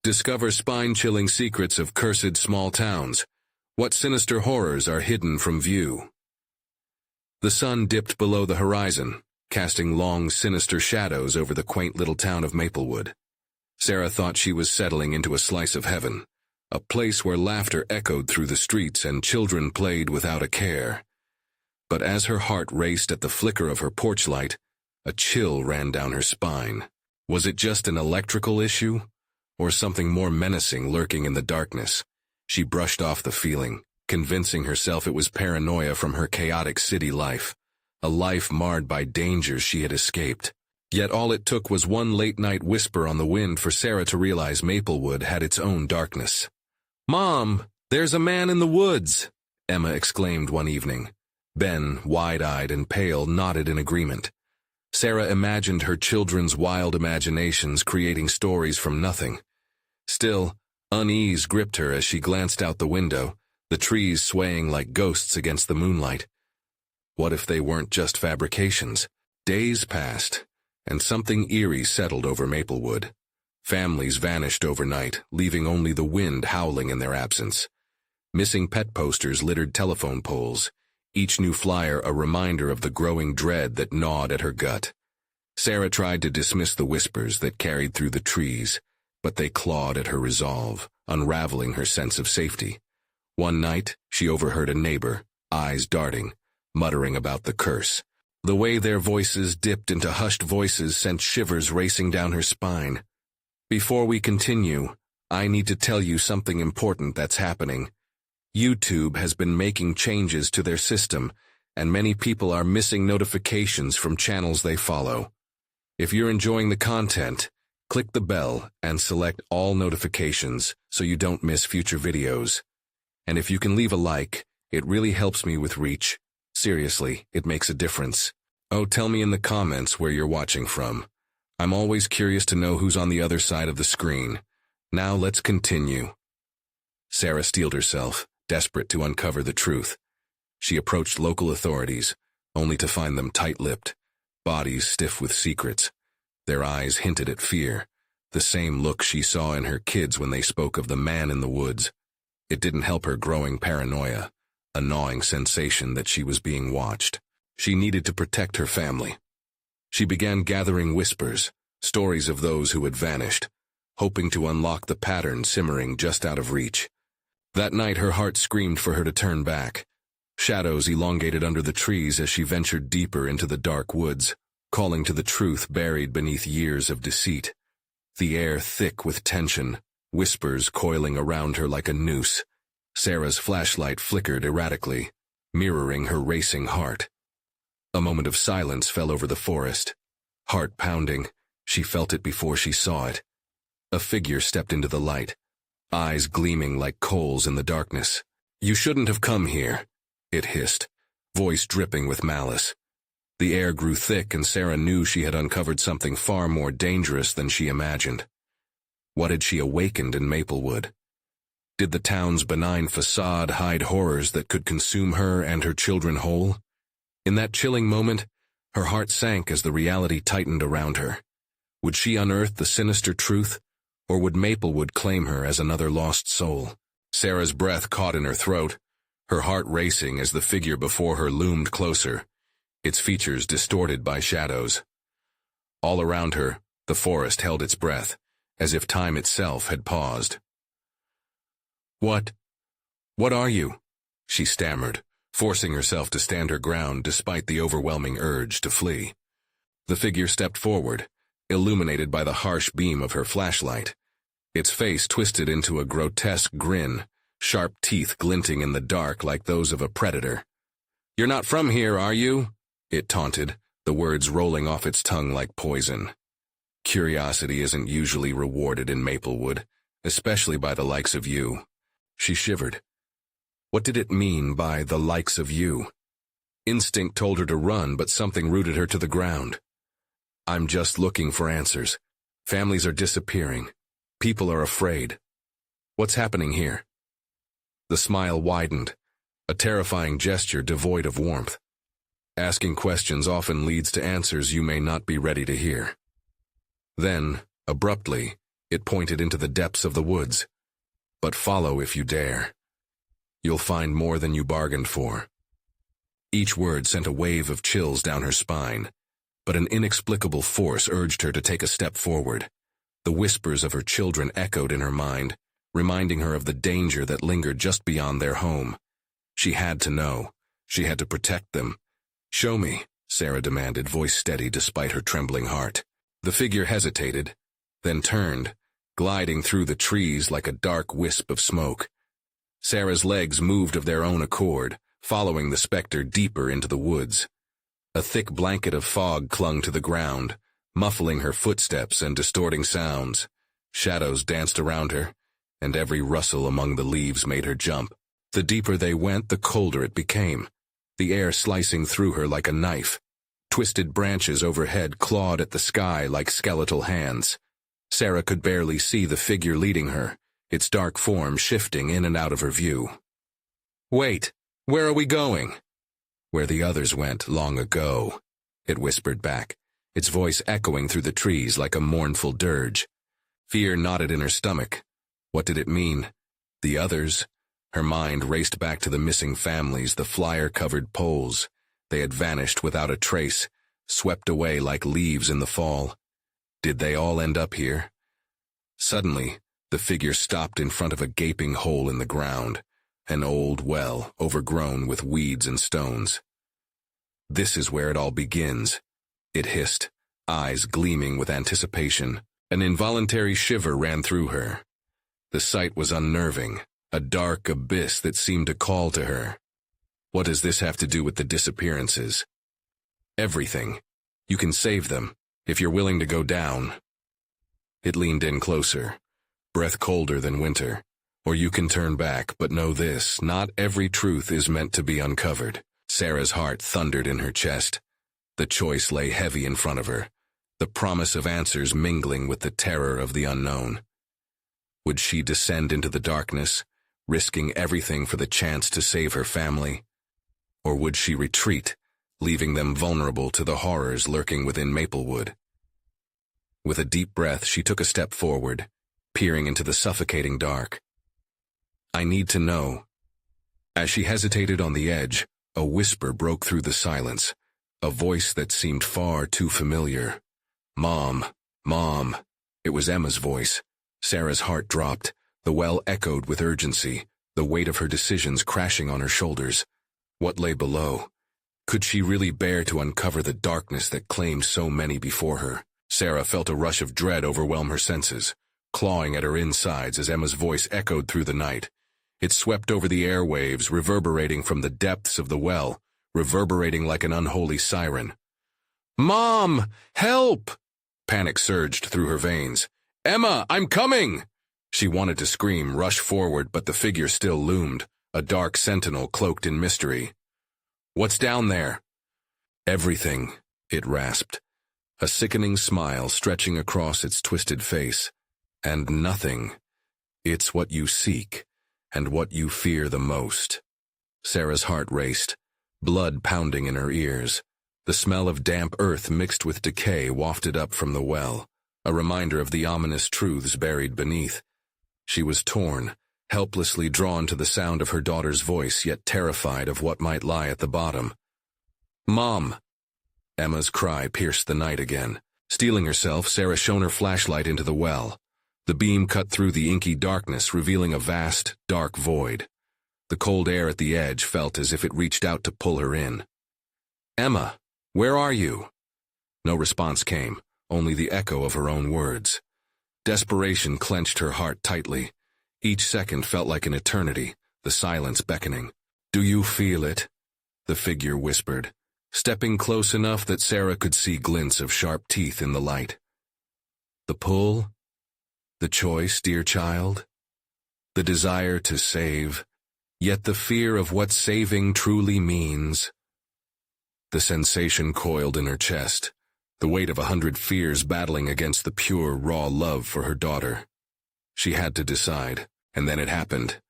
Discover spine-chilling secrets of cursed small towns. What sinister horrors are hidden from view? The sun dipped below the horizon, casting long, sinister shadows over the quaint little town of Maplewood. Sarah thought she was settling into a slice of heaven, a place where laughter echoed through the streets and children played without a care. But as her heart raced at the flicker of her porch light, a chill ran down her spine. Was it just an electrical issue, or something more menacing lurking in the darkness? She brushed off the feeling, convincing herself it was paranoia from her chaotic city life, a life marred by dangers she had escaped. Yet all it took was one late-night whisper on the wind for Sarah to realize Maplewood had its own darkness. "Mom, there's a man in the woods!" Emma exclaimed one evening. Ben, wide-eyed and pale, nodded in agreement. Sarah imagined her children's wild imaginations creating stories from nothing. Still, unease gripped her as she glanced out the window, the trees swaying like ghosts against the moonlight. What if they weren't just fabrications? Days passed, and something eerie settled over Maplewood. Families vanished overnight, leaving only the wind howling in their absence. Missing pet posters littered telephone poles, each new flyer a reminder of the growing dread that gnawed at her gut. Sarah tried to dismiss the whispers that carried through the trees, but they clawed at her resolve, unraveling her sense of safety. One night, she overheard a neighbor, eyes darting, muttering about the curse. The way their voices dipped into hushed voices sent shivers racing down her spine. Before we continue, I need to tell you something important that's happening. YouTube has been making changes to their system, and many people are missing notifications from channels they follow. If you're enjoying the content, click the bell and select all notifications so you don't miss future videos. And if you can leave a like, it really helps me with reach. Seriously, it makes a difference. Oh, tell me in the comments where you're watching from. I'm always curious to know who's on the other side of the screen. Now let's continue. Sarah steeled herself, desperate to uncover the truth. She approached local authorities, only to find them tight-lipped, bodies stiff with secrets. Their eyes hinted at fear, the same look she saw in her kids when they spoke of the man in the woods. It didn't help her growing paranoia, a gnawing sensation that she was being watched. She needed to protect her family. She began gathering whispers, stories of those who had vanished, hoping to unlock the pattern simmering just out of reach. That night her heart screamed for her to turn back. Shadows elongated under the trees as she ventured deeper into the dark woods, calling to the truth buried beneath years of deceit. The air thick with tension, whispers coiling around her like a noose. Sarah's flashlight flickered erratically, mirroring her racing heart. A moment of silence fell over the forest. Heart pounding, she felt it before she saw it. A figure stepped into the light, eyes gleaming like coals in the darkness. "You shouldn't have come here," it hissed, voice dripping with malice. The air grew thick and Sarah knew she had uncovered something far more dangerous than she imagined. What had she awakened in Maplewood? Did the town's benign facade hide horrors that could consume her and her children whole? In that chilling moment, her heart sank as the reality tightened around her. Would she unearth the sinister truth, or would Maplewood claim her as another lost soul? Sarah's breath caught in her throat, her heart racing as the figure before her loomed closer, its features distorted by shadows. All around her, the forest held its breath, as if time itself had paused. What are you?" she stammered, forcing herself to stand her ground despite the overwhelming urge to flee. The figure stepped forward, illuminated by the harsh beam of her flashlight. Its face twisted into a grotesque grin, sharp teeth glinting in the dark like those of a predator. "You're not from here, are you?" it taunted, the words rolling off its tongue like poison. Curiosity isn't usually rewarded in Maplewood, especially by the likes of you. She shivered. What did it mean by the likes of you? Instinct told her to run, but something rooted her to the ground. "I'm just looking for answers. Families are disappearing. People are afraid. What's happening here?" The smile widened, a terrifying gesture devoid of warmth. Asking questions often leads to answers you may not be ready to hear. Then, abruptly, It pointed into the depths of the woods. But follow if you dare. You'll find more than you bargained for. Each word sent a wave of chills down her spine, but an inexplicable force urged her to take a step forward. The whispers of her children echoed in her mind, reminding her of the danger that lingered just beyond their home. She had to know. She had to protect them. "Show me," Sarah demanded, voice steady despite her trembling heart. The figure hesitated, then turned, gliding through the trees like a dark wisp of smoke. Sarah's legs moved of their own accord, following the specter deeper into the woods. A thick blanket of fog clung to the ground, muffling her footsteps and distorting sounds. Shadows danced around her, and every rustle among the leaves made her jump. The deeper they went, the colder it became, the air slicing through her like a knife. Twisted branches overhead clawed at the sky like skeletal hands. Sarah could barely see the figure leading her, its dark form shifting in and out of her view. "Wait, where are we going?" "Where the others went long ago," it whispered back, its voice echoing through the trees like a mournful dirge. Fear knotted in her stomach. What did it mean? The others? Her mind raced back to the missing families, the flyer-covered poles. They had vanished without a trace, swept away like leaves in the fall. Did they all end up here? Suddenly, the figure stopped in front of a gaping hole in the ground, an old well overgrown with weeds and stones. "This is where it all begins," it hissed, eyes gleaming with anticipation. An involuntary shiver ran through her. The sight was unnerving, a dark abyss that seemed to call to her. What does this have to do with the disappearances? Everything. You can save them, if you're willing to go down. It leaned in closer, breath colder than winter. Or you can turn back, but know this, not every truth is meant to be uncovered. Sarah's heart thundered in her chest. The choice lay heavy in front of her, the promise of answers mingling with the terror of the unknown. Would she descend into the darkness, risking everything for the chance to save her family? Or would she retreat, leaving them vulnerable to the horrors lurking within Maplewood? With a deep breath, she took a step forward, peering into the suffocating dark. "I need to know." As she hesitated on the edge, a whisper broke through the silence, a voice that seemed far too familiar. "Mom, Mom." It was Emma's voice. Sarah's heart dropped. The well echoed with urgency, the weight of her decisions crashing on her shoulders. What lay below? Could she really bear to uncover the darkness that claimed so many before her? Sarah felt a rush of dread overwhelm her senses, clawing at her insides as Emma's voice echoed through the night. It swept over the airwaves, reverberating from the depths of the well, reverberating like an unholy siren. "Mom! Help!" Panic surged through her veins. "Emma, I'm coming!" She wanted to scream, rush forward, but the figure still loomed, a dark sentinel cloaked in mystery. "What's down there?" "Everything," it rasped, a sickening smile stretching across its twisted face. "And nothing. It's what you seek, and what you fear the most." Sarah's heart raced, blood pounding in her ears. The smell of damp earth mixed with decay wafted up from the well, a reminder of the ominous truths buried beneath. She was torn, helplessly drawn to the sound of her daughter's voice, yet terrified of what might lie at the bottom. "Mom!" Emma's cry pierced the night again. Steeling herself, Sarah shone her flashlight into the well. The beam cut through the inky darkness, revealing a vast, dark void. The cold air at the edge felt as if it reached out to pull her in. "Emma, where are you?" No response came, only the echo of her own words. Desperation clenched her heart tightly. Each second felt like an eternity, the silence beckoning. "Do you feel it?" the figure whispered, stepping close enough that Sarah could see glints of sharp teeth in the light. "The pull? The choice, dear child? The desire to save, yet the fear of what saving truly means." The sensation coiled in her chest, the weight of 100 fears battling against the pure, raw love for her daughter. She had to decide, and then it happened.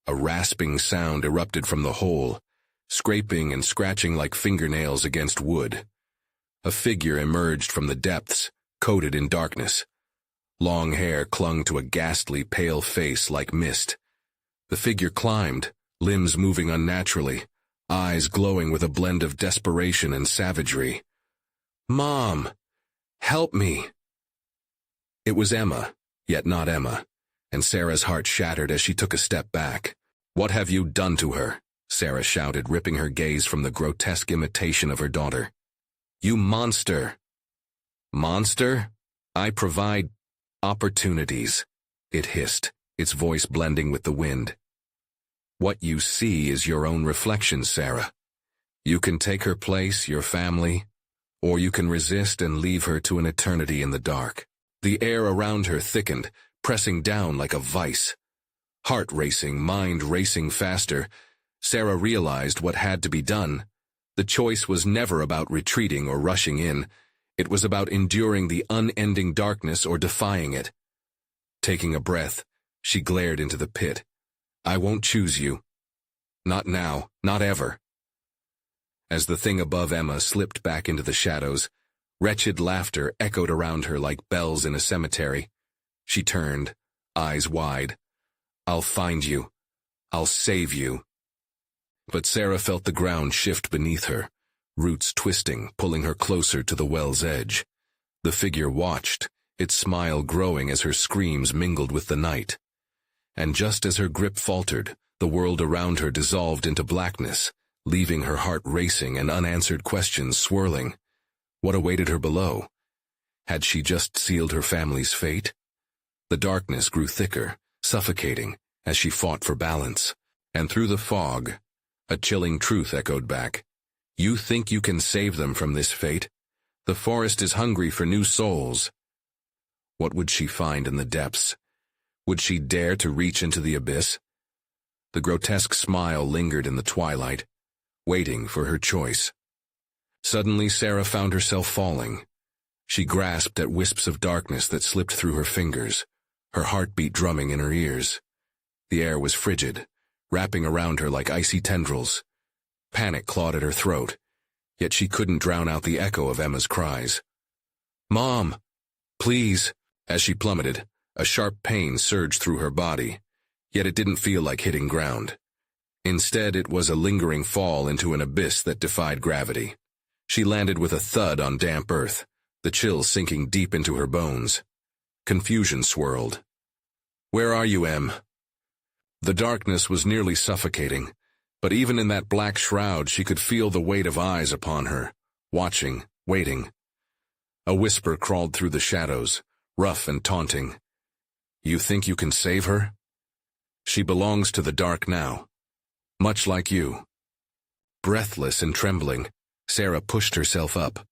A rasping sound erupted from the hole, scraping and scratching like fingernails against wood. A figure emerged from the depths, coated in darkness. Long hair clung to a ghastly, pale face like mist. The figure climbed, limbs moving unnaturally, eyes glowing with a blend of desperation and savagery. "Mom! Help me!" It was Emma, yet not Emma, and Sarah's heart shattered as she took a step back. "What have you done to her?" Sarah shouted, ripping her gaze from the grotesque imitation of her daughter. "You monster!" "Monster? I provide opportunities," it hissed, its voice blending with the wind. "What you see is your own reflection, Sarah. You can take her place, your family, or you can resist and leave her to an eternity in the dark." The air around her thickened, pressing down like a vice. Heart racing, mind racing faster, Sarah realized what had to be done. The choice was never about retreating or rushing in. It was about enduring the unending darkness or defying it. Taking a breath, she glared into the pit. "I won't choose you. Not now, not ever." As the thing above Emma slipped back into the shadows, wretched laughter echoed around her like bells in a cemetery. She turned, eyes wide. "I'll find you. I'll save you." But Sarah felt the ground shift beneath her, roots twisting, pulling her closer to the well's edge. The figure watched, its smile growing as her screams mingled with the night. And just as her grip faltered, the world around her dissolved into blackness, leaving her heart racing and unanswered questions swirling. What awaited her below? Had she just sealed her family's fate? The darkness grew thicker, suffocating, as she fought for balance. And through the fog, a chilling truth echoed back. "You think you can save them from this fate? The forest is hungry for new souls." What would she find in the depths? Would she dare to reach into the abyss? The grotesque smile lingered in the twilight, waiting for her choice. Suddenly, Sarah found herself falling. She grasped at wisps of darkness that slipped through her fingers, her heartbeat drumming in her ears. The air was frigid, wrapping around her like icy tendrils. Panic clawed at her throat, yet she couldn't drown out the echo of Emma's cries. "Mom! Please!" As she plummeted, a sharp pain surged through her body, yet it didn't feel like hitting ground. Instead, it was a lingering fall into an abyss that defied gravity. She landed with a thud on damp earth, the chill sinking deep into her bones. Confusion swirled. "Where are you, Em?" The darkness was nearly suffocating, but even in that black shroud she could feel the weight of eyes upon her, watching, waiting. A whisper crawled through the shadows, rough and taunting. "You think you can save her? She belongs to the dark now, much like you." Breathless and trembling, Sarah pushed herself up.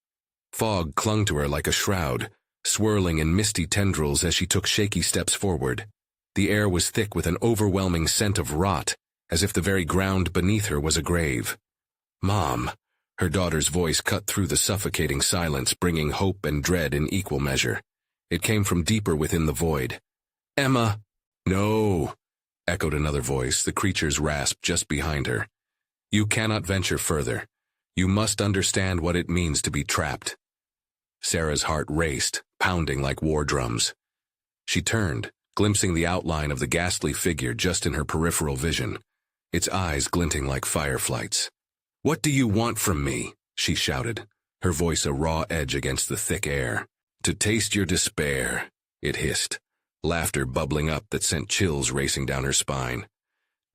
Fog clung to her like a shroud, swirling in misty tendrils as she took shaky steps forward. The air was thick with an overwhelming scent of rot, as if the very ground beneath her was a grave. "Mom!" Her daughter's voice cut through the suffocating silence, bringing hope and dread in equal measure. It came from deeper within the void. "Emma!" "No!" echoed another voice, the creature's rasp just behind her. "You cannot venture further. You must understand what it means to be trapped." Sarah's heart raced, pounding like war drums. She turned, glimpsing the outline of the ghastly figure just in her peripheral vision, its eyes glinting like fireflights. "What do you want from me?" she shouted, her voice a raw edge against the thick air. "To taste your despair," it hissed, laughter bubbling up that sent chills racing down her spine.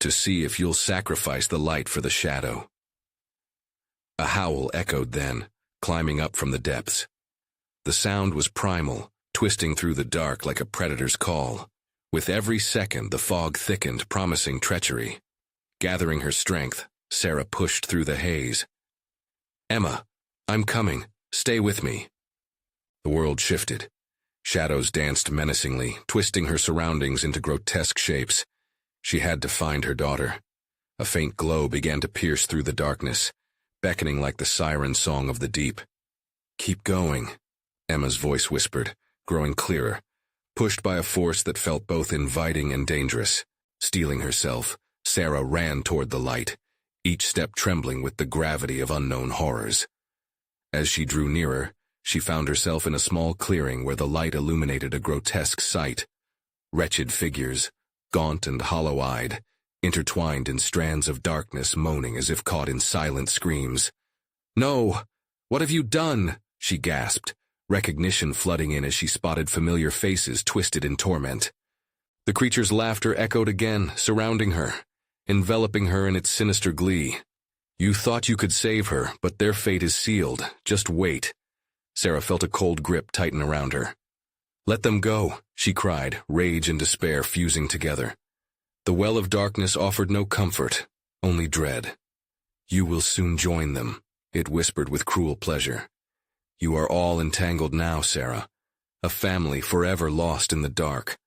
"To see if you'll sacrifice the light for the shadow." A howl echoed then, climbing up from the depths. The sound was primal, twisting through the dark like a predator's call. With every second, the fog thickened, promising treachery. Gathering her strength, Sarah pushed through the haze. "Emma, I'm coming. Stay with me." The world shifted. Shadows danced menacingly, twisting her surroundings into grotesque shapes. She had to find her daughter. A faint glow began to pierce through the darkness, beckoning like the siren song of the deep. "Keep going," Emma's voice whispered, growing clearer, pushed by a force that felt both inviting and dangerous. Steeling herself, Sarah ran toward the light, each step trembling with the gravity of unknown horrors. As she drew nearer, she found herself in a small clearing where the light illuminated a grotesque sight. Wretched figures, gaunt and hollow-eyed, intertwined in strands of darkness, moaning as if caught in silent screams. "No! What have you done?" she gasped, recognition flooding in as she spotted familiar faces twisted in torment. The creature's laughter echoed again, surrounding her, enveloping her in its sinister glee. "You thought you could save her, but their fate is sealed. Just wait." Sarah felt a cold grip tighten around her. "Let them go," she cried, rage and despair fusing together. The well of darkness offered no comfort, only dread. "You will soon join them," it whispered with cruel pleasure. "You are all entangled now, Sarah. A family forever lost in the dark."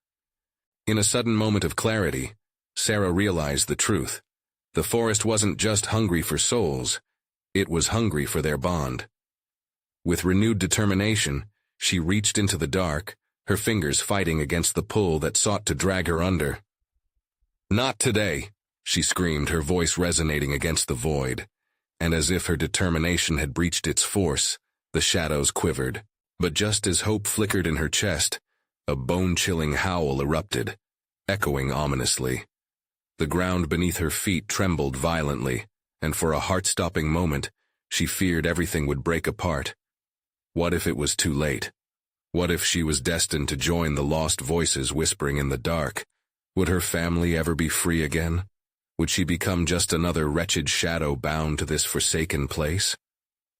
In a sudden moment of clarity, Sarah realized the truth. The forest wasn't just hungry for souls, it was hungry for their bond. With renewed determination, she reached into the dark, her fingers fighting against the pull that sought to drag her under. "Not today," she screamed, her voice resonating against the void. And as if her determination had breached its force, the shadows quivered. But just as hope flickered in her chest, a bone-chilling howl erupted, echoing ominously. The ground beneath her feet trembled violently, and for a heart-stopping moment, she feared everything would break apart. What if it was too late? What if she was destined to join the lost voices whispering in the dark? Would her family ever be free again? Would she become just another wretched shadow bound to this forsaken place?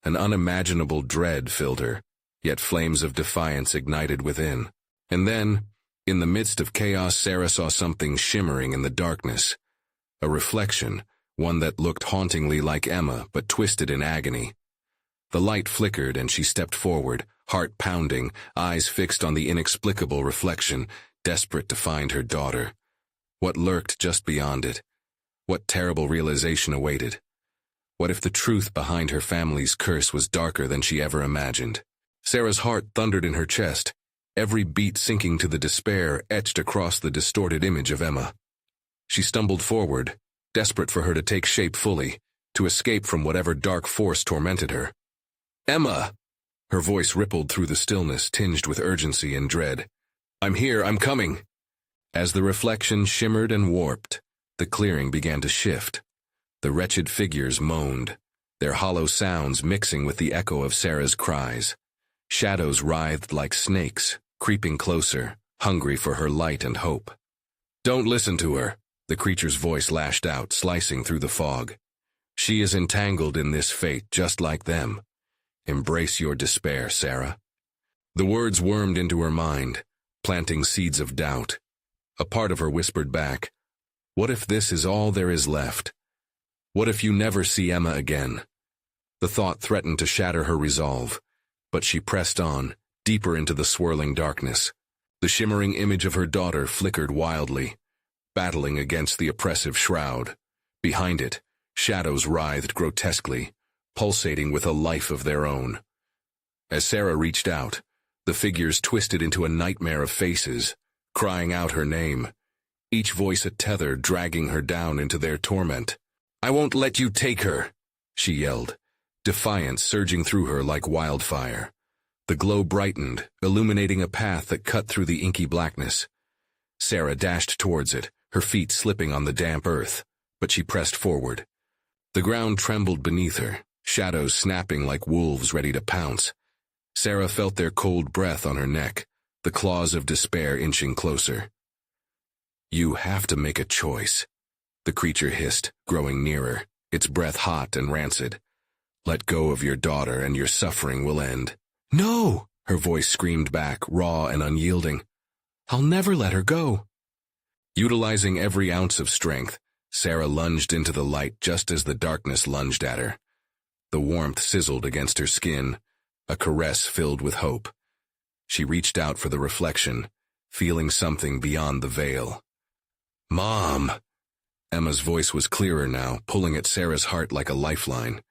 An unimaginable dread filled her, yet flames of defiance ignited within. And then, in the midst of chaos, Sarah saw something shimmering in the darkness. A reflection, one that looked hauntingly like Emma, but twisted in agony. The light flickered and she stepped forward, heart pounding, eyes fixed on the inexplicable reflection, desperate to find her daughter. What lurked just beyond it? What terrible realization awaited? What if the truth behind her family's curse was darker than she ever imagined? Sarah's heart thundered in her chest, every beat sinking to the despair etched across the distorted image of Emma. She stumbled forward, desperate for her to take shape fully, to escape from whatever dark force tormented her. "Emma!" Her voice rippled through the stillness, tinged with urgency and dread. "I'm here, I'm coming." As the reflection shimmered and warped, the clearing began to shift. The wretched figures moaned, their hollow sounds mixing with the echo of Sarah's cries. Shadows writhed like snakes, creeping closer, hungry for her light and hope. "Don't listen to her," the creature's voice lashed out, slicing through the fog. "She is entangled in this fate just like them. Embrace your despair, Sarah." The words wormed into her mind, planting seeds of doubt. A part of her whispered back, "What if this is all there is left? What if you never see Emma again?" The thought threatened to shatter her resolve, but she pressed on, deeper into the swirling darkness. The shimmering image of her daughter flickered wildly, battling against the oppressive shroud. Behind it, shadows writhed grotesquely, pulsating with a life of their own. As Sarah reached out, the figures twisted into a nightmare of faces, crying out her name, each voice a tether dragging her down into their torment. "I won't let you take her," she yelled, defiance surging through her like wildfire. The glow brightened, illuminating a path that cut through the inky blackness. Sarah dashed towards it, her feet slipping on the damp earth, but she pressed forward. The ground trembled beneath her, shadows snapping like wolves ready to pounce. Sarah felt their cold breath on her neck, the claws of despair inching closer. "You have to make a choice," the creature hissed, growing nearer, its breath hot and rancid. "Let go of your daughter and your suffering will end." "No!" her voice screamed back, raw and unyielding. "I'll never let her go." Utilizing every ounce of strength, Sarah lunged into the light just as the darkness lunged at her. The warmth sizzled against her skin, a caress filled with hope. She reached out for the reflection, feeling something beyond the veil. "Mom!" Emma's voice was clearer now, pulling at Sarah's heart like a lifeline.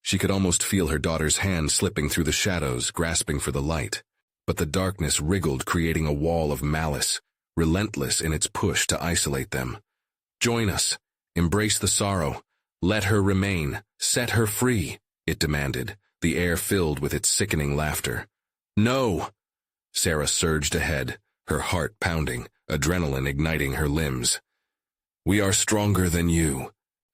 She could almost feel her daughter's hand slipping through the shadows, grasping for the light. But the darkness wriggled, creating a wall of malice, relentless in its push to isolate them. "Join us. Embrace the sorrow. Let her remain. Set her free," it demanded, the air filled with its sickening laughter. "No!" Sarah surged ahead, her heart pounding, adrenaline igniting her limbs. "We are stronger than you."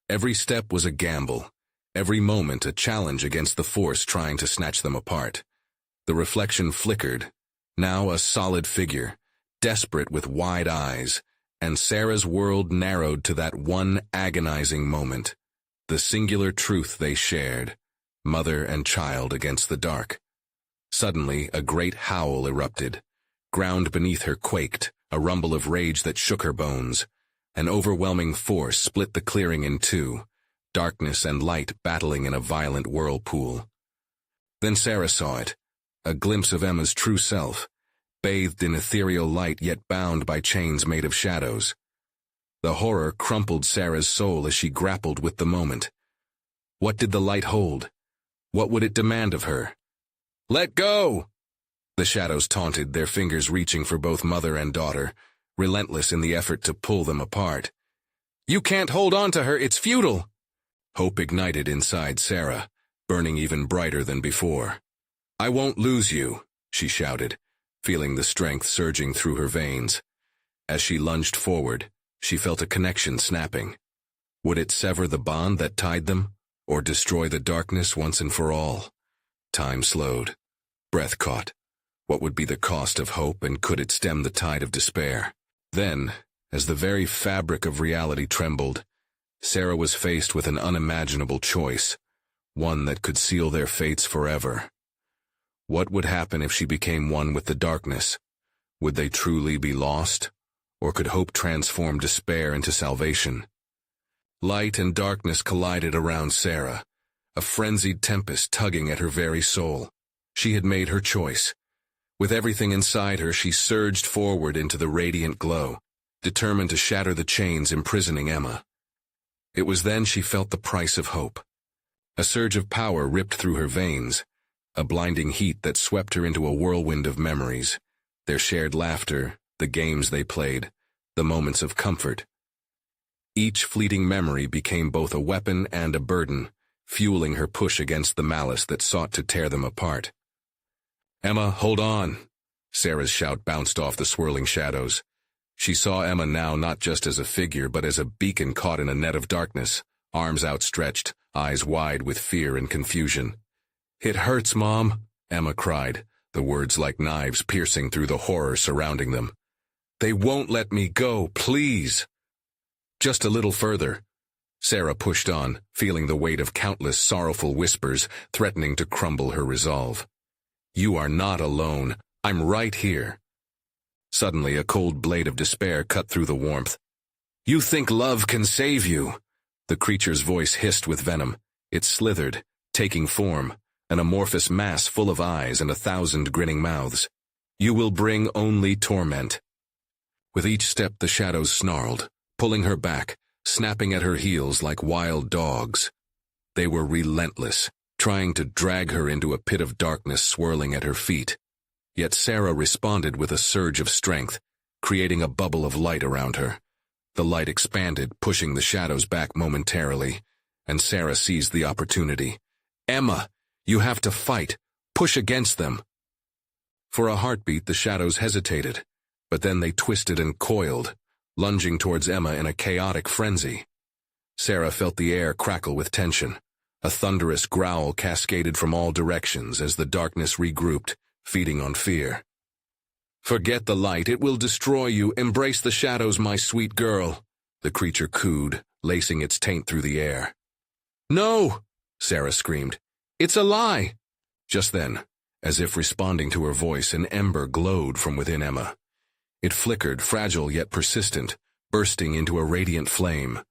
Every step was a gamble, every moment a challenge against the force trying to snatch them apart. The reflection flickered, now a solid figure, desperate with wide eyes, and Sarah's world narrowed to that one agonizing moment, the singular truth they shared, mother and child against the dark. Suddenly, a great howl erupted. Ground beneath her quaked, a rumble of rage that shook her bones. An overwhelming force split the clearing in two, darkness and light battling in a violent whirlpool. Then Sarah saw it, a glimpse of Emma's true self, bathed in ethereal light yet bound by chains made of shadows. The horror crumpled Sarah's soul as she grappled with the moment. What did the light hold? What would it demand of her? "Let go!" The shadows taunted, their fingers reaching for both mother and daughter, relentless in the effort to pull them apart. "You can't hold on to her, it's futile!" Hope ignited inside Sarah, burning even brighter than before. "I won't lose you," she shouted, feeling the strength surging through her veins. As she lunged forward, she felt a connection snapping. Would it sever the bond that tied them, or destroy the darkness once and for all? Time slowed. Breath caught. What would be the cost of hope, and could it stem the tide of despair? Then, as the very fabric of reality trembled, Sarah was faced with an unimaginable choice, one that could seal their fates forever. What would happen if she became one with the darkness? Would they truly be lost? Or could hope transform despair into salvation? Light and darkness collided around Sarah, a frenzied tempest tugging at her very soul. She had made her choice. With everything inside her, she surged forward into the radiant glow, determined to shatter the chains imprisoning Emma. It was then she felt the price of hope. A surge of power ripped through her veins, a blinding heat that swept her into a whirlwind of memories, their shared laughter, the games they played, the moments of comfort. Each fleeting memory became both a weapon and a burden, fueling her push against the malice that sought to tear them apart. "Emma, hold on!" Sarah's shout bounced off the swirling shadows. She saw Emma now not just as a figure, but as a beacon caught in a net of darkness, arms outstretched, eyes wide with fear and confusion. "It hurts, Mom," Emma cried, the words like knives piercing through the horror surrounding them. "They won't let me go, please." Just a little further. Sarah pushed on, feeling the weight of countless sorrowful whispers threatening to crumble her resolve. "You are not alone. I'm right here." Suddenly, a cold blade of despair cut through the warmth. "You think love can save you?" The creature's voice hissed with venom. It slithered, taking form, an amorphous mass full of eyes and 1,000 grinning mouths. "You will bring only torment." With each step, the shadows snarled, pulling her back, snapping at her heels like wild dogs. They were relentless, trying to drag her into a pit of darkness swirling at her feet. Yet Sarah responded with a surge of strength, creating a bubble of light around her. The light expanded, pushing the shadows back momentarily, and Sarah seized the opportunity. "Emma, you have to fight. Push against them." For a heartbeat, the shadows hesitated, but then they twisted and coiled, lunging towards Emma in a chaotic frenzy. Sarah felt the air crackle with tension. A thunderous growl cascaded from all directions as the darkness regrouped, feeding on fear. "Forget the light, it will destroy you. Embrace the shadows, my sweet girl," the creature cooed, lacing its taint through the air. "No!" Sarah screamed. "It's a lie!" Just then, as if responding to her voice, an ember glowed from within Emma. It flickered, fragile yet persistent, bursting into a radiant flame.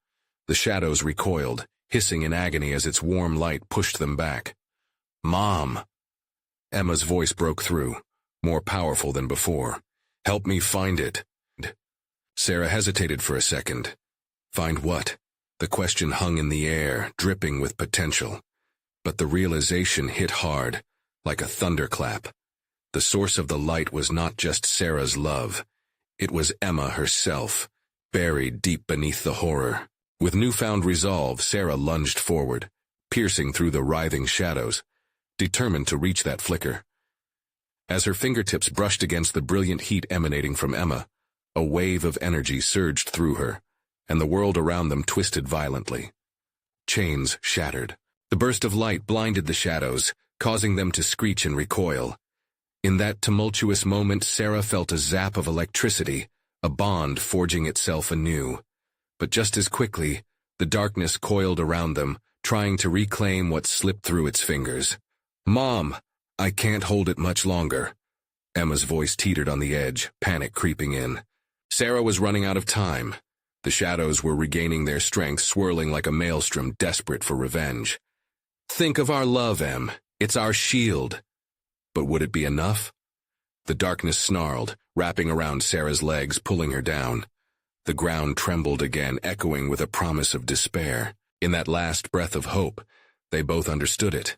The shadows recoiled, hissing in agony as its warm light pushed them back. "Mom!" Emma's voice broke through, more powerful than before. "Help me find it." Sarah hesitated for a second. Find what? The question hung in the air, dripping with potential. But the realization hit hard, like a thunderclap. The source of the light was not just Sarah's love. It was Emma herself, buried deep beneath the horror. With newfound resolve, Sarah lunged forward, piercing through the writhing shadows. determined to reach that flicker. As her fingertips brushed against the brilliant heat emanating from Emma, a wave of energy surged through her, and the world around them twisted violently. Chains shattered. The burst of light blinded the shadows, causing them to screech and recoil. In that tumultuous moment, Sarah felt a zap of electricity, a bond forging itself anew. But just as quickly, the darkness coiled around them, trying to reclaim what slipped through its fingers. "Mom, I can't hold it much longer." Emma's voice teetered on the edge, panic creeping in. Sarah was running out of time. The shadows were regaining their strength, swirling like a maelstrom, desperate for revenge. "Think of our love, Em. It's our shield." But would it be enough? The darkness snarled, wrapping around Sarah's legs, pulling her down. The ground trembled again, echoing with a promise of despair. In that last breath of hope, they both understood it.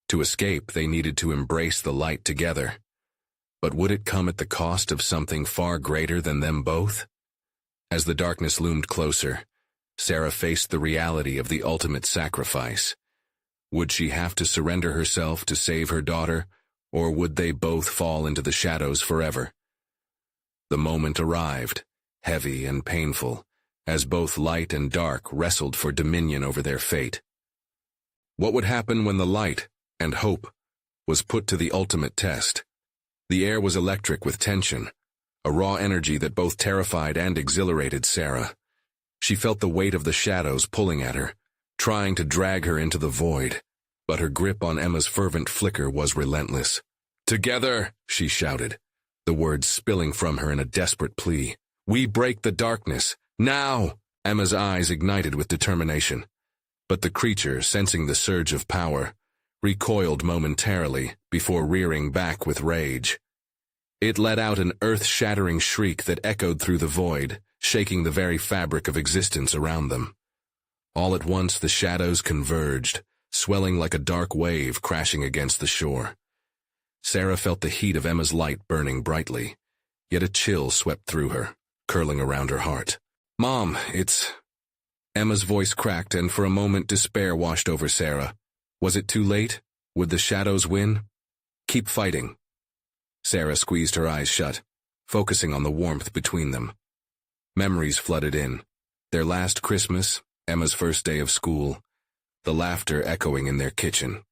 To escape, they needed to embrace the light together. But would it come at the cost of something far greater than them both? As the darkness loomed closer, Sarah faced the reality of the ultimate sacrifice. Would she have to surrender herself to save her daughter, or would they both fall into the shadows forever? The moment arrived, heavy and painful, as both light and dark wrestled for dominion over their fate. What would happen when the light, and hope, was put to the ultimate test? The air was electric with tension, a raw energy that both terrified and exhilarated Sarah. She felt the weight of the shadows pulling at her, trying to drag her into the void, but her grip on Emma's fervent flicker was relentless. "Together," she shouted, the words spilling from her in a desperate plea. "We break the darkness. Now!" Emma's eyes ignited with determination. But the creature, sensing the surge of power, recoiled momentarily before rearing back with rage. It let out an earth-shattering shriek that echoed through the void, shaking the very fabric of existence around them. All at once the shadows converged, swelling like a dark wave crashing against the shore. Sarah felt the heat of Emma's light burning brightly, yet a chill swept through her, curling around her heart. "Mom, it's—" Emma's voice cracked, and for a moment despair washed over Sarah. Was it too late? Would the shadows win? "Keep fighting." Sarah squeezed her eyes shut, focusing on the warmth between them. Memories flooded in. Their last Christmas, Emma's first day of school, the laughter echoing in their kitchen.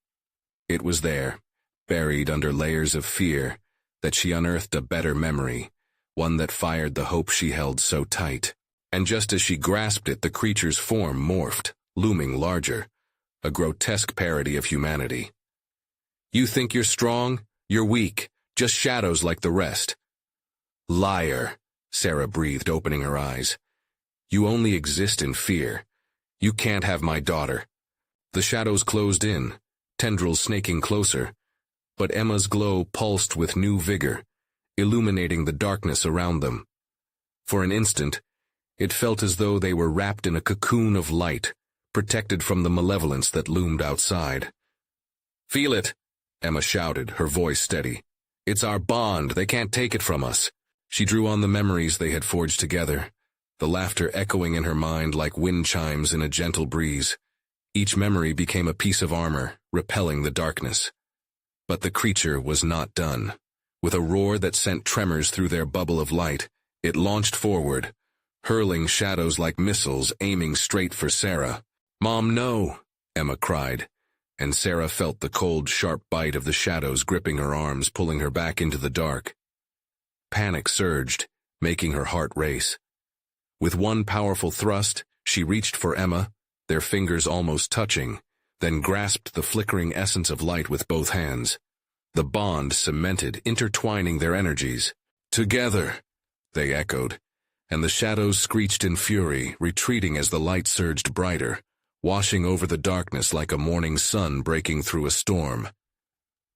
It was there, buried under layers of fear, that she unearthed a better memory, one that fired the hope she held so tight. And just as she grasped it, the creature's form morphed, looming larger, a grotesque parody of humanity. "You think you're strong? You're weak, just shadows like the rest." "Liar," Sarah breathed, opening her eyes. "You only exist in fear. You can't have my daughter." The shadows closed in, tendrils snaking closer, but Emma's glow pulsed with new vigor, illuminating the darkness around them. For an instant, it felt as though they were wrapped in a cocoon of light, protected from the malevolence that loomed outside. "Feel it," Emma shouted, her voice steady. "It's our bond. They can't take it from us." She drew on the memories they had forged together, the laughter echoing in her mind like wind chimes in a gentle breeze. Each memory became a piece of armor, repelling the darkness. But the creature was not done. With a roar that sent tremors through their bubble of light, it launched forward, hurling shadows like missiles, aiming straight for Sarah. "Mom, no!" Emma cried, and Sarah felt the cold, sharp bite of the shadows gripping her arms, pulling her back into the dark. Panic surged, making her heart race. With one powerful thrust, she reached for Emma, their fingers almost touching, then grasped the flickering essence of light with both hands. The bond cemented, intertwining their energies. "Together," they echoed, and the shadows screeched in fury, retreating as the light surged brighter, washing over the darkness like a morning sun breaking through a storm.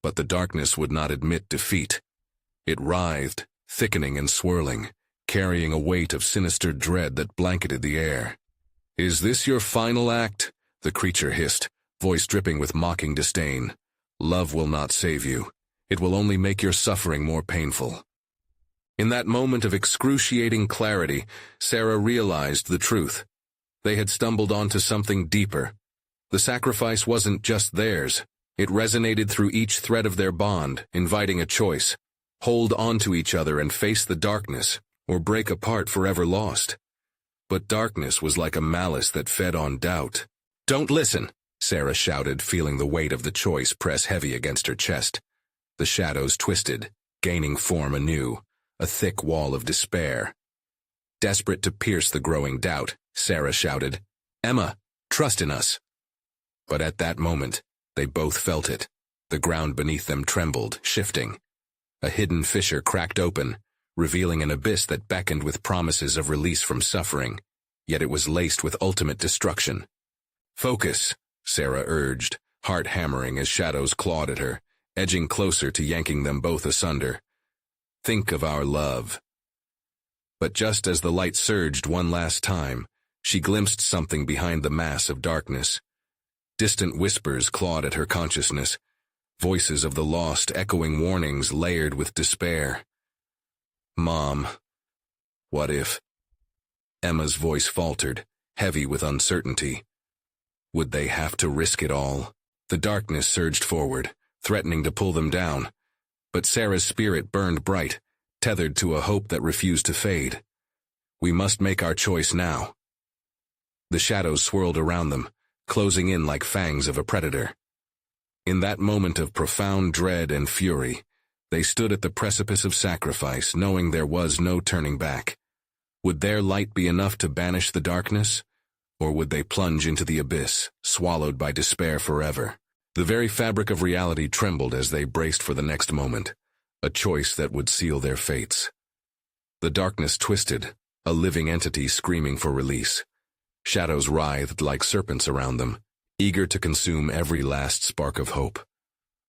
But the darkness would not admit defeat. It writhed, thickening and swirling, carrying a weight of sinister dread that blanketed the air. "Is this your final act?" the creature hissed, voice dripping with mocking disdain. "Love will not save you. It will only make your suffering more painful." In that moment of excruciating clarity, Sarah realized the truth. They had stumbled onto something deeper. The sacrifice wasn't just theirs. It resonated through each thread of their bond, inviting a choice. Hold on to each other and face the darkness, or break apart forever lost. But darkness was like a malice that fed on doubt. "Don't listen," Sarah shouted, feeling the weight of the choice press heavy against her chest. The shadows twisted, gaining form anew, a thick wall of despair. Desperate to pierce the growing doubt, Sarah shouted, "Emma, trust in us." But at that moment, they both felt it. The ground beneath them trembled, shifting. A hidden fissure cracked open, revealing an abyss that beckoned with promises of release from suffering, yet it was laced with ultimate destruction. "Focus," Sarah urged, heart hammering as shadows clawed at her, edging closer to yanking them both asunder. "Think of our love." But just as the light surged one last time, she glimpsed something behind the mass of darkness. Distant whispers clawed at her consciousness, voices of the lost echoing warnings layered with despair. "Mom, what if?" Emma's voice faltered, heavy with uncertainty. Would they have to risk it all? The darkness surged forward, threatening to pull them down. But Sarah's spirit burned bright, tethered to a hope that refused to fade. "We must make our choice now." The shadows swirled around them, closing in like fangs of a predator. In that moment of profound dread and fury, they stood at the precipice of sacrifice, knowing there was no turning back. Would their light be enough to banish the darkness? Or would they plunge into the abyss, swallowed by despair forever? The very fabric of reality trembled as they braced for the next moment, a choice that would seal their fates. The darkness twisted, a living entity screaming for release. Shadows writhed like serpents around them, eager to consume every last spark of hope.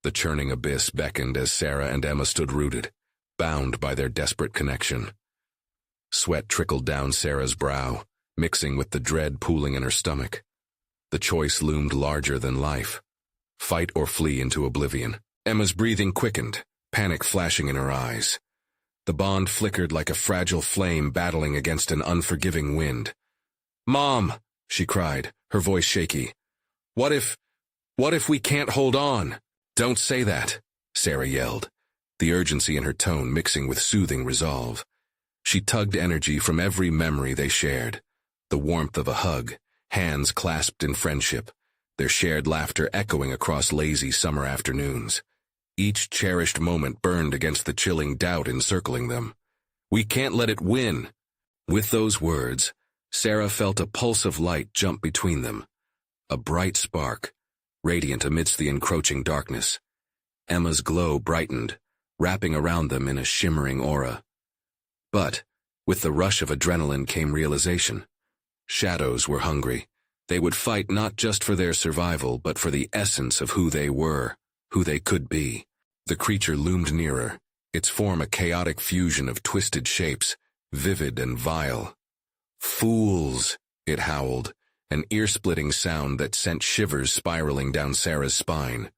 The churning abyss beckoned as Sarah and Emma stood rooted, bound by their desperate connection. Sweat trickled down Sarah's brow, mixing with the dread pooling in her stomach. The choice loomed larger than life. Fight or flee into oblivion. Emma's breathing quickened, panic flashing in her eyes. The bond flickered like a fragile flame battling against an unforgiving wind. "Mom," she cried, her voice shaky. What if we can't hold on?" "Don't say that," Sarah yelled, the urgency in her tone mixing with soothing resolve. She tugged energy from every memory they shared. The warmth of a hug, hands clasped in friendship, their shared laughter echoing across lazy summer afternoons. Each cherished moment burned against the chilling doubt encircling them. "We can't let it win." With those words, Sarah felt a pulse of light jump between them. A bright spark, radiant amidst the encroaching darkness. Emma's glow brightened, wrapping around them in a shimmering aura. But, with the rush of adrenaline came realization. Shadows were hungry. They would fight not just for their survival, but for the essence of who they were, who they could be. The creature loomed nearer, its form a chaotic fusion of twisted shapes, vivid and vile. "Fools," it howled, an ear-splitting sound that sent shivers spiraling down Sarah's spine.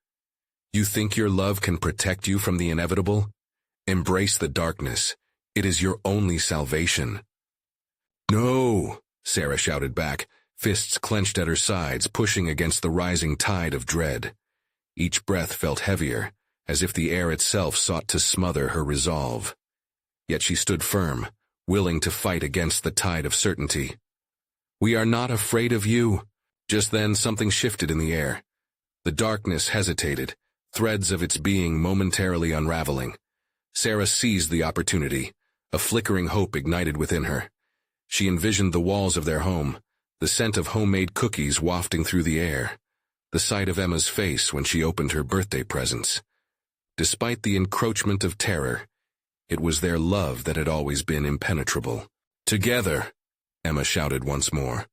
"You think your love can protect you from the inevitable? Embrace the darkness. It is your only salvation." "No," Sarah shouted back, fists clenched at her sides, pushing against the rising tide of dread. Each breath felt heavier, as if the air itself sought to smother her resolve. Yet she stood firm, willing to fight against the tide of certainty. "We are not afraid of you." Just then something shifted in the air. The darkness hesitated, threads of its being momentarily unraveling. Sarah seized the opportunity, a flickering hope ignited within her. She envisioned the walls of their home, the scent of homemade cookies wafting through the air, the sight of Emma's face when she opened her birthday presents. Despite the encroachment of terror, it was their love that had always been impenetrable. "Together," Emma shouted once more,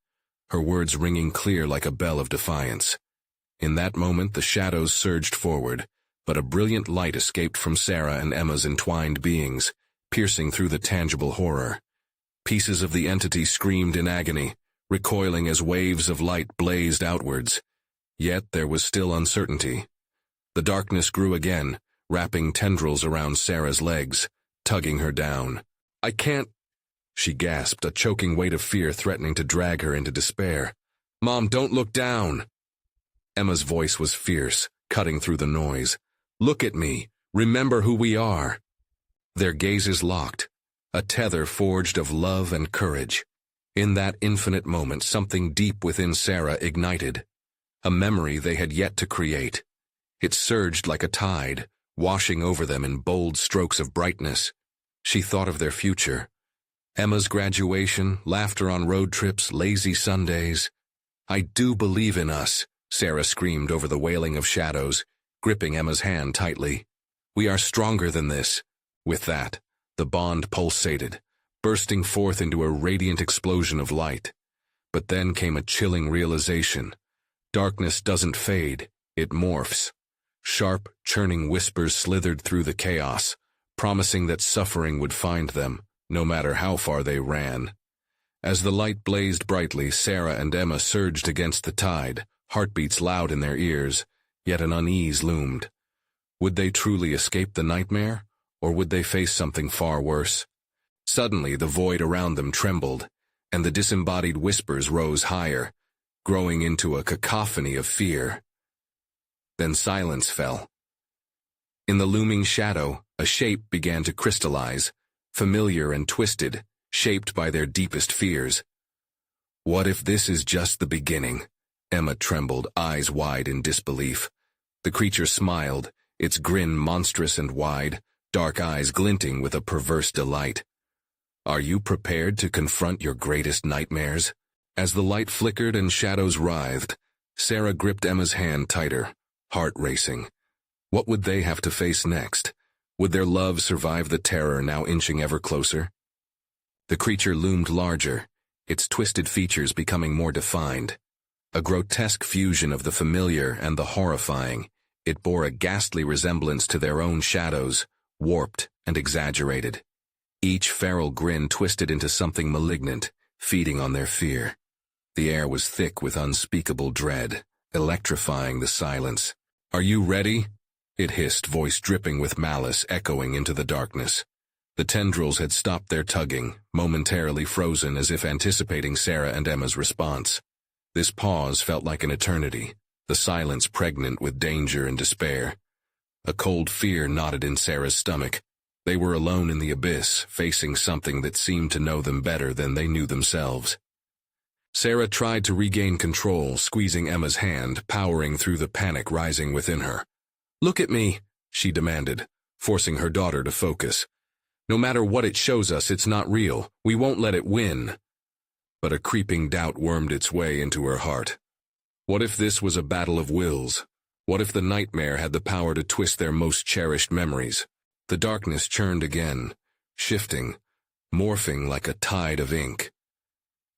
her words ringing clear like a bell of defiance. In that moment the shadows surged forward, but a brilliant light escaped from Sarah and Emma's entwined beings, piercing through the tangible horror. Pieces of the entity screamed in agony, recoiling as waves of light blazed outwards. Yet there was still uncertainty. The darkness grew again, wrapping tendrils around Sarah's legs, tugging her down. "I can't," she gasped, a choking weight of fear threatening to drag her into despair. "Mom, don't look down." Emma's voice was fierce, cutting through the noise. "Look at me. Remember who we are." Their gazes locked, a tether forged of love and courage. In that infinite moment, something deep within Sarah ignited, a memory they had yet to create. It surged like a tide, washing over them in bold strokes of brightness. She thought of their future. Emma's graduation, laughter on road trips, lazy Sundays. "I do believe in us," Sarah screamed over the wailing of shadows, gripping Emma's hand tightly. "We are stronger than this." With that, the bond pulsated, bursting forth into a radiant explosion of light. But then came a chilling realization. Darkness doesn't fade, it morphs. Sharp, churning whispers slithered through the chaos, promising that suffering would find them, no matter how far they ran. As the light blazed brightly, Sarah and Emma surged against the tide, heartbeats loud in their ears, yet an unease loomed. Would they truly escape the nightmare, or would they face something far worse? Suddenly, the void around them trembled, and the disembodied whispers rose higher, growing into a cacophony of fear. Then silence fell. In the looming shadow, a shape began to crystallize, familiar and twisted, shaped by their deepest fears. "What if this is just the beginning?" Emma trembled, eyes wide in disbelief. The creature smiled, its grin monstrous and wide, dark eyes glinting with a perverse delight. "Are you prepared to confront your greatest nightmares?" As the light flickered and shadows writhed, Sarah gripped Emma's hand tighter, heart racing. What would they have to face next? Would their love survive the terror now inching ever closer? The creature loomed larger, its twisted features becoming more defined. A grotesque fusion of the familiar and the horrifying, it bore a ghastly resemblance to their own shadows, warped and exaggerated. Each feral grin twisted into something malignant, feeding on their fear. The air was thick with unspeakable dread, electrifying the silence. "Are you ready?" It hissed, voice dripping with malice, echoing into the darkness. The tendrils had stopped their tugging, momentarily frozen as if anticipating Sarah and Emma's response. This pause felt like an eternity, the silence pregnant with danger and despair. A cold fear knotted in Sarah's stomach. They were alone in the abyss, facing something that seemed to know them better than they knew themselves. Sarah tried to regain control, squeezing Emma's hand, powering through the panic rising within her. "Look at me," she demanded, forcing her daughter to focus. "No matter what it shows us, it's not real. We won't let it win." But a creeping doubt wormed its way into her heart. What if this was a battle of wills? What if the nightmare had the power to twist their most cherished memories? The darkness churned again, shifting, morphing like a tide of ink.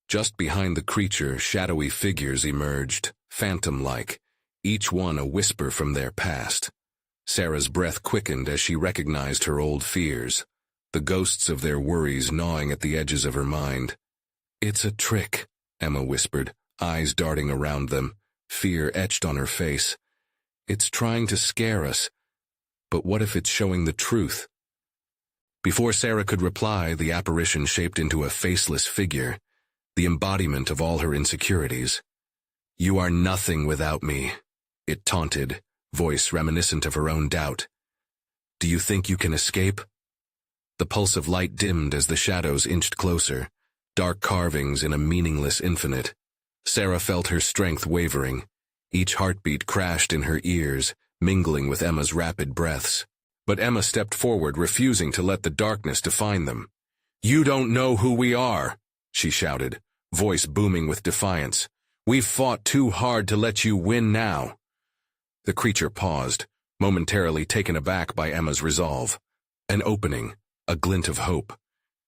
Just behind the creature, shadowy figures emerged, phantom-like, each one a whisper from their past. Sarah's breath quickened as she recognized her old fears, the ghosts of their worries gnawing at the edges of her mind. "It's a trick," Emma whispered, eyes darting around them, fear etched on her face. "It's trying to scare us. But what if it's showing the truth?" Before Sarah could reply, the apparition shaped into a faceless figure, the embodiment of all her insecurities. "You are nothing without me," it taunted, voice reminiscent of her own doubt. "Do you think you can escape?" The pulse of light dimmed as the shadows inched closer, dark carvings in a meaningless infinite. Sarah felt her strength wavering. Each heartbeat crashed in her ears, mingling with Emma's rapid breaths. But Emma stepped forward, refusing to let the darkness define them. "You don't know who we are," she shouted, voice booming with defiance. "We've fought too hard to let you win now." The creature paused, momentarily taken aback by Emma's resolve. An opening, a glint of hope.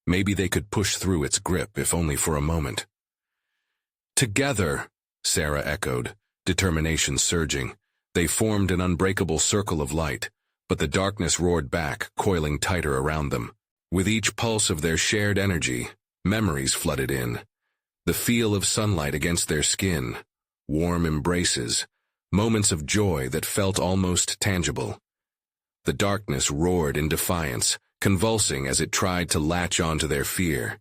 Maybe they could push through its grip, if only for a moment. "Together," Sarah echoed, determination surging. They formed an unbreakable circle of light, but the darkness roared back, coiling tighter around them. With each pulse of their shared energy, memories flooded in. The feel of sunlight against their skin, warm embraces, moments of joy that felt almost tangible. The darkness roared in defiance, convulsing as it tried to latch onto their fear.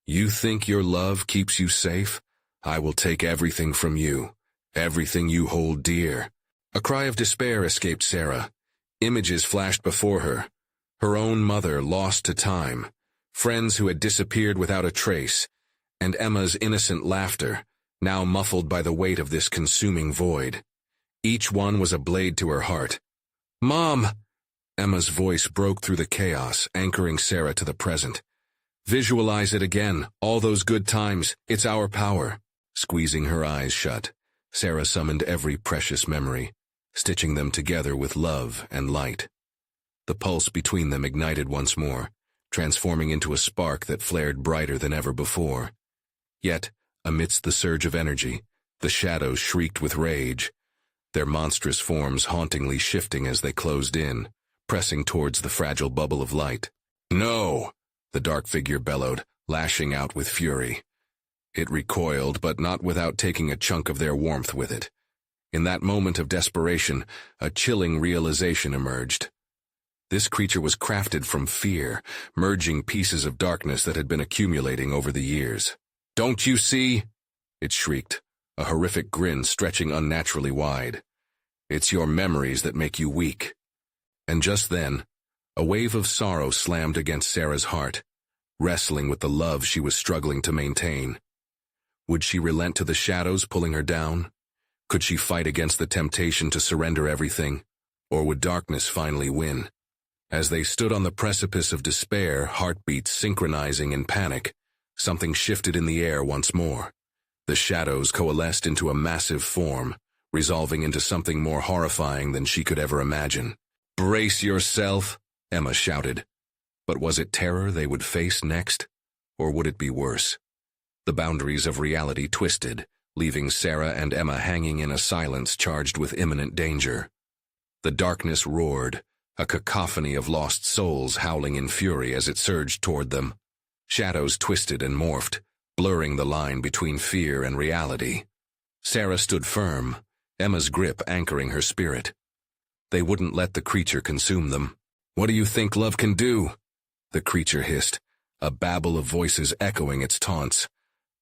"You think your love keeps you safe? I will take everything from you, everything you hold dear." A cry of despair escaped Sarah. Images flashed before her. Her own mother lost to time, friends who had disappeared without a trace, and Emma's innocent laughter, now muffled by the weight of this consuming void. Each one was a blade to her heart. "Mom!" Emma's voice broke through the chaos, anchoring Sarah to the present. "Visualize it again, all those good times, it's our power." Squeezing her eyes shut, Sarah summoned every precious memory, stitching them together with love and light. The pulse between them ignited once more, transforming into a spark that flared brighter than ever before. Yet, amidst the surge of energy, the shadows shrieked with rage, their monstrous forms hauntingly shifting as they closed in, pressing towards the fragile bubble of light. "No!" the dark figure bellowed, lashing out with fury. It recoiled, but not without taking a chunk of their warmth with it. In that moment of desperation, a chilling realization emerged. This creature was crafted from fear, merging pieces of darkness that had been accumulating over the years. "Don't you see?" it shrieked, a horrific grin stretching unnaturally wide. "It's your memories that make you weak." And just then, a wave of sorrow slammed against Sarah's heart, wrestling with the love she was struggling to maintain. Would she relent to the shadows pulling her down? Could she fight against the temptation to surrender everything? Or would darkness finally win? As they stood on the precipice of despair, heartbeats synchronizing in panic, something shifted in the air once more. The shadows coalesced into a massive form, resolving into something more horrifying than she could ever imagine. "Brace yourself," Emma shouted. But was it terror they would face next? Or would it be worse? The boundaries of reality twisted, leaving Sarah and Emma hanging in a silence charged with imminent danger. The darkness roared, a cacophony of lost souls howling in fury as it surged toward them. Shadows twisted and morphed, blurring the line between fear and reality. Sarah stood firm, Emma's grip anchoring her spirit. They wouldn't let the creature consume them. "What do you think love can do?" the creature hissed, a babble of voices echoing its taunts.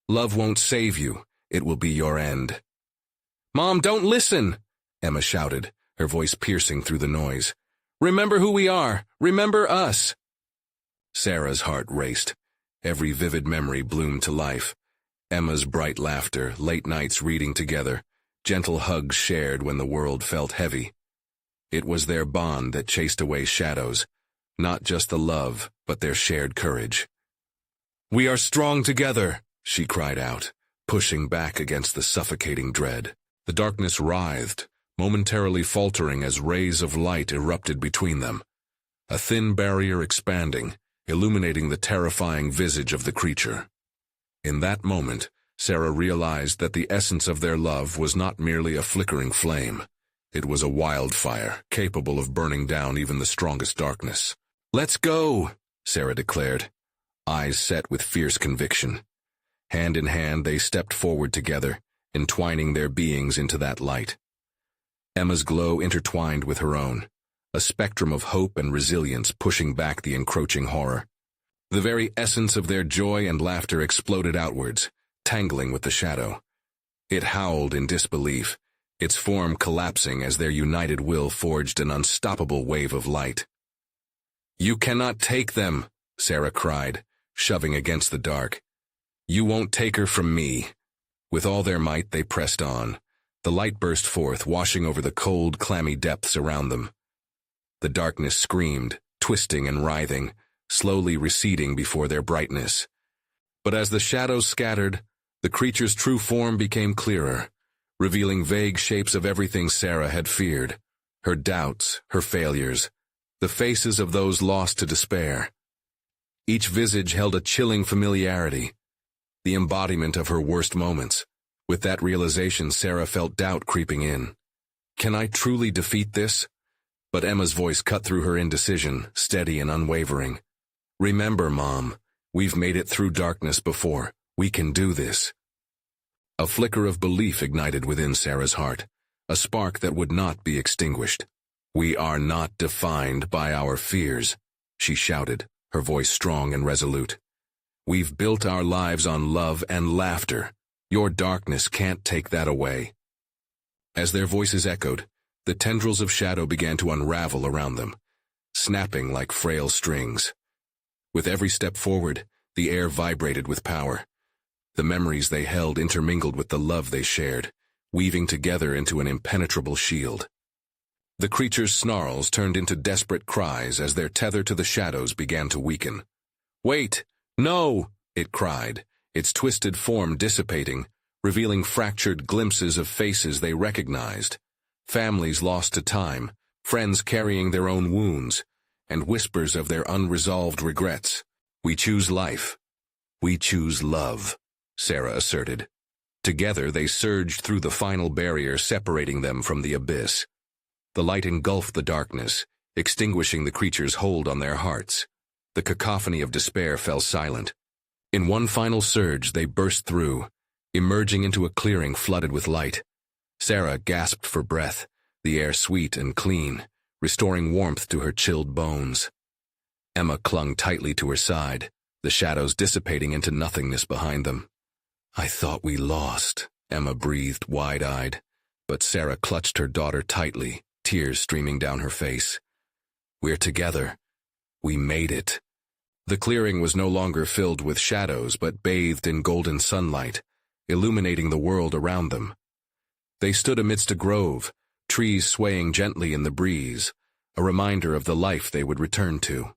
"Love won't save you. It will be your end." "Mom, don't listen!" Emma shouted, her voice piercing through the noise. "Remember who we are. Remember us." Sarah's heart raced. Every vivid memory bloomed to life. Emma's bright laughter, late nights reading together, gentle hugs shared when the world felt heavy. It was their bond that chased away shadows, not just the love, but their shared courage. "We are strong together," she cried out, pushing back against the suffocating dread. The darkness writhed, momentarily faltering as rays of light erupted between them. A thin barrier expanding, illuminating the terrifying visage of the creature. In that moment, Sarah realized that the essence of their love was not merely a flickering flame. It was a wildfire, capable of burning down even the strongest darkness. "Let's go," Sarah declared, eyes set with fierce conviction. Hand in hand, they stepped forward together, entwining their beings into that light. Emma's glow intertwined with her own, a spectrum of hope and resilience pushing back the encroaching horror. The very essence of their joy and laughter exploded outwards, tangling with the shadow. It howled in disbelief, its form collapsing as their united will forged an unstoppable wave of light. "You cannot take them," Sarah cried, shoving against the dark. "You won't take her from me." With all their might they pressed on. The light burst forth, washing over the cold, clammy depths around them. The darkness screamed, twisting and writhing, slowly receding before their brightness. But as the shadows scattered, the creature's true form became clearer, revealing vague shapes of everything Sarah had feared, her doubts, her failures, the faces of those lost to despair. Each visage held a chilling familiarity, the embodiment of her worst moments. With that realization, Sarah felt doubt creeping in. Can I truly defeat this? But Emma's voice cut through her indecision, steady and unwavering. Remember, Mom, we've made it through darkness before. We can do this. A flicker of belief ignited within Sarah's heart, a spark that would not be extinguished. We are not defined by our fears, she shouted, her voice strong and resolute. We've built our lives on love and laughter. Your darkness can't take that away. As their voices echoed, The tendrils of shadow began to unravel around them, snapping like frail strings. With every step forward, the air vibrated with power. The memories they held intermingled with the love they shared, weaving together into an impenetrable shield. The creature's snarls turned into desperate cries as their tether to the shadows began to weaken. "Wait! No!" it cried, its twisted form dissipating, revealing fractured glimpses of faces they recognized. Families lost to time, friends carrying their own wounds, and whispers of their unresolved regrets. "We choose life. We choose love," Sarah asserted. Together they surged through the final barrier separating them from the abyss. The light engulfed the darkness, extinguishing the creature's hold on their hearts. The cacophony of despair fell silent. In one final surge they burst through, emerging into a clearing flooded with light. Sarah gasped for breath, the air sweet and clean, restoring warmth to her chilled bones. Emma clung tightly to her side, the shadows dissipating into nothingness behind them. "I thought we lost," Emma breathed wide-eyed, but Sarah clutched her daughter tightly, tears streaming down her face. "We're together. We made it." The clearing was no longer filled with shadows but bathed in golden sunlight, illuminating the world around them. They stood amidst a grove, trees swaying gently in the breeze, a reminder of the life they would return to.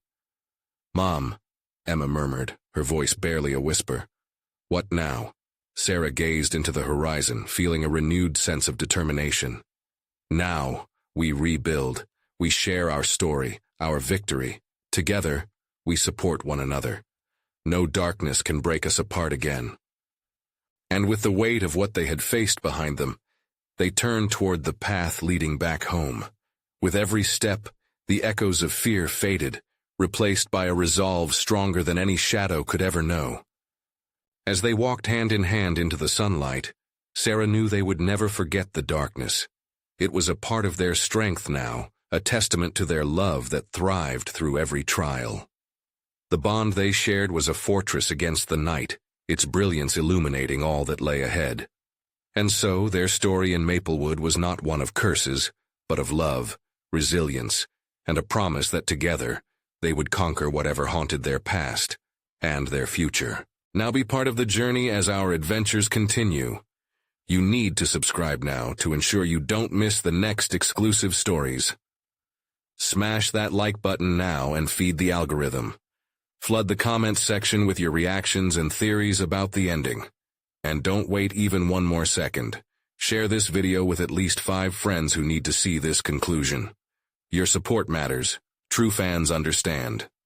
"Mom," Emma murmured, her voice barely a whisper. "What now?" Sarah gazed into the horizon, feeling a renewed sense of determination. "Now, we rebuild. We share our story, our victory. Together, we support one another. No darkness can break us apart again." And with the weight of what they had faced behind them, they turned toward the path leading back home. With every step, the echoes of fear faded, replaced by a resolve stronger than any shadow could ever know. As they walked hand in hand into the sunlight, Sarah knew they would never forget the darkness. It was a part of their strength now, a testament to their love that thrived through every trial. The bond they shared was a fortress against the night, its brilliance illuminating all that lay ahead. And so their story in Maplewood was not one of curses, but of love, resilience, and a promise that together they would conquer whatever haunted their past and their future. Now be part of the journey as our adventures continue. You need to subscribe now to ensure you don't miss the next exclusive stories. Smash that like button now and feed the algorithm. Flood the comments section with your reactions and theories about the ending. And don't wait even one more second. Share this video with at least 5 friends who need to see this conclusion. Your support matters. True fans understand.